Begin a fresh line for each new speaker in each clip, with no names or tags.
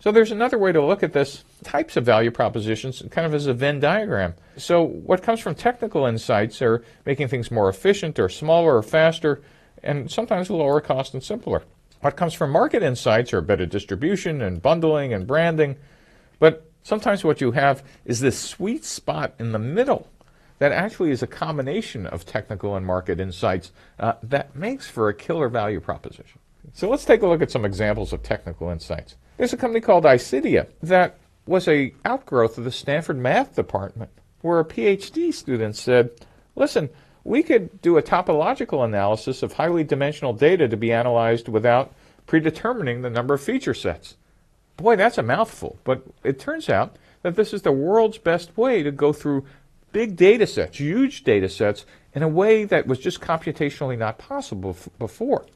So there's another way to look at this types of value propositions kind of as a Venn diagram. So what comes from technical insights are making things more efficient or smaller or faster and sometimes lower cost and simpler. What comes from market insights are better distribution and bundling and branding. But sometimes what you have is this sweet spot in the middle that actually is a combination of technical and market insights that makes for a killer value proposition. So let's take a look at some examples of technical insights. There's a company called Isidia that was an outgrowth of the Stanford Math Department, where a PhD student said, listen, we could do a topological analysis of highly dimensional data to be analyzed without predetermining the number of feature sets. Boy, that's a mouthful, but it turns out that this is the world's best way to go through big data sets, huge data sets, in a way that was just computationally not possible before.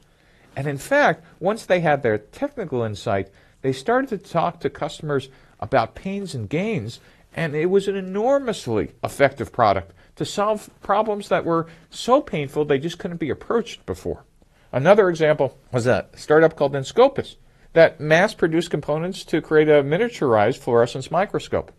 And in fact, once they had their technical insight, they started to talk to customers about pains and gains, and it was an enormously effective product to solve problems that were so painful they just couldn't be approached before. Another example was a startup called Inscopus that mass-produced components to create a miniaturized fluorescence microscope.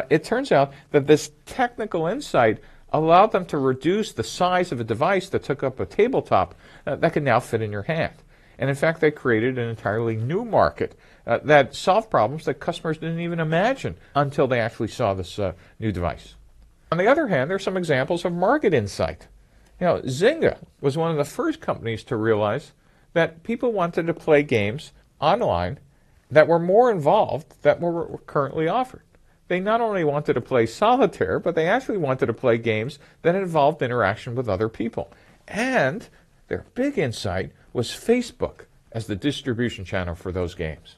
It turns out that this technical insight allowed them to reduce the size of a device that took up a tabletop that could now fit in your hand. And in fact, they created an entirely new market that solved problems that customers didn't even imagine until they actually saw this new device. On the other hand, there are some examples of market insight. Zynga was one of the first companies to realize that people wanted to play games online that were more involved than were currently offered. They not only wanted to play solitaire, but they actually wanted to play games that involved interaction with other people. And their big insight was Facebook as the distribution channel for those games.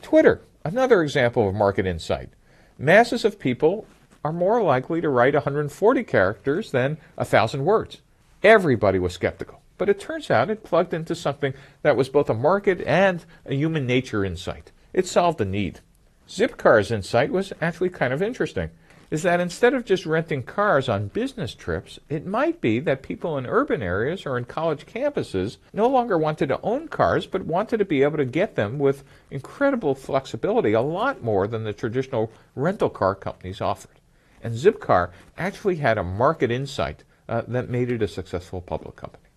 Twitter, another example of market insight. Masses of people are more likely to write 140 characters than 1,000 words. Everybody was skeptical, but it turns out it plugged into something that was both a market and a human nature insight. It solved a need. Zipcar's insight was actually kind of interesting, is that instead of just renting cars on business trips, it might be that people in urban areas or in college campuses no longer wanted to own cars, but wanted to be able to get them with incredible flexibility, a lot more than the traditional rental car companies offered. And Zipcar actually had a market insight that made it a successful public company.